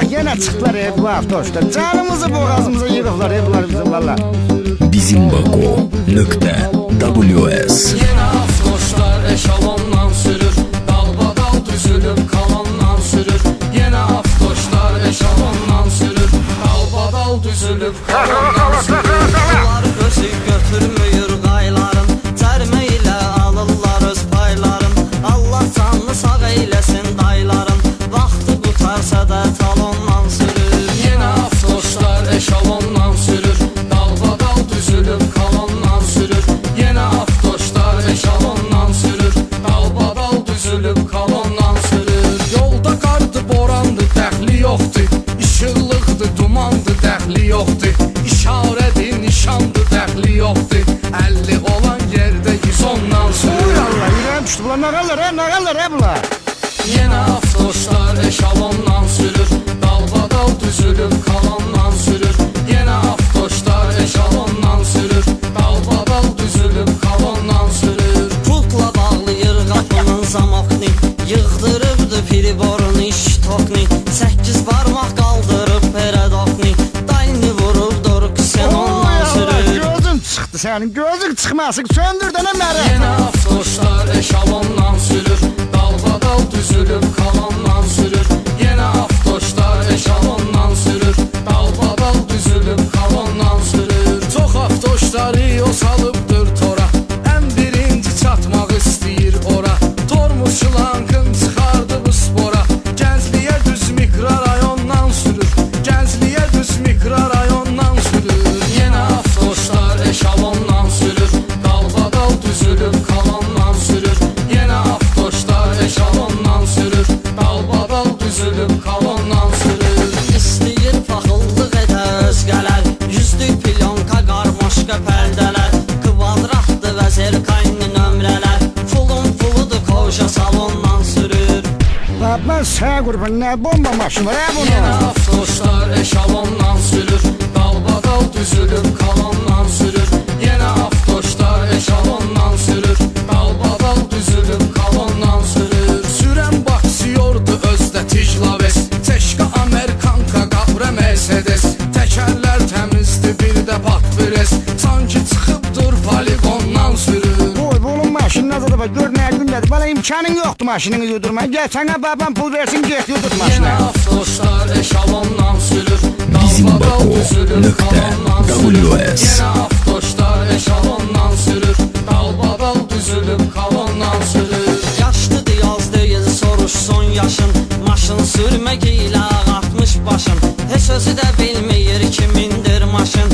Yine çıktılar bu avtoşlar. Canımızı boğazımıza yığıqlar bunlar bizim valla. Bizimbaku.ws Yine avtoşlar eşalondan sürür, dalbadal düzülüp kalandan sürür. Yine avtoşlar eşalondan sürür, dalbadal düzülüp kalandan sürür. Bunlar özü götürmüyor qayların, tərmə ilə alırlar öz payların. Allah canlı sağ eyləsin dayların, vaxtı qutarsa da talondan sürür. Yine avtoşlar eşalondan sürür, dalbadal düzülüp kalandan sürür. Yine avtoşlar eşalondan sürür, dalbadal düzülüp kalandan sürür. Yolda qardı, borandı, dəxli yoxdur. İşıqlıqdı, dumandı, dəxli yoxdur. İşarədir, nişandı, dəxli yoxdur. 50 olan yerdə 110-dan sürür. Uy Allah yüreğim düştü bunlar nağallar bunlar. Yine avtoşlar eşalondan sürür, dalbadal düzülüp kalandan sürür. Yine avtoşlar eşalondan sürür, dalbadal düzülüp kalandan sürür. Pultla bağlayır qapının zamokni, yığdırıbdı piriborun iştokni. 8 barmaq qaldırıb peredokni, dayni vurub doruk sen ondan sürür. Gözün çıktı senin gözün çıkmasın söndür dene meri. Yine avtoşlar eşalondan sürür, dalbadal düzülüp kalandan sürür. Yine avtoşlar eşalondan sürür, dalbadal düzülüp kalandan sürür. Çok avtoşları o salıbdır tora, en birinci çatmaq istəyir ora. Tormuzçulankın çıxardı bu spora, Gəncliyə düz mikrorayondan sürür, Gəncliyə düz mikrorayondan sürür. Yine avtoşlar eşalondan sürür, dalbadal düzülüp kalandan sürür. Yine avtoşlar eşalondan sürür, dalbadal düzülüp kalandan sürür. İstəyir paxıllıq edə özgələr, yüzlük pilyonka qarmaşqa pərdələr. Kvadratdı və zerkayni nömrələr, pulun puludur koşa salondan sürür. Ben sana kurban ne bomba maşını var ha Yine bunu. avtoşlar eşalondan sürür, dalbadal düzülüp kalandan sürür. Yine avtoşlar eşalondan sürür, dalbadal düzülüp kalandan sürür. Sürən baksıyordu özdə tijlaves, Teşka Amerikanka qabrə Mercedes. Təkərlər təmizdi bir də patvirez, sanki çıxıbdır poligondan sürür. Oy bunun maşını nazarda bak gör ne günlerdir. Bana imkanın yoktu maşınını yudurma. Gel sana babam pul versin git yudurt Yine maşını. avtoşlar eşalondan sürür, dalbadal düzülüp kalandan sürür. Bizimbaku.ws Yine avtoşlar eşalondan sürür, dalbadal düzülüp kalandan sürür. Yaşlıdır yaz deyil soruşsun yaşın, maşın sürmək ilə ağartmış başın. Heç özü də bilmir kimindir maşın.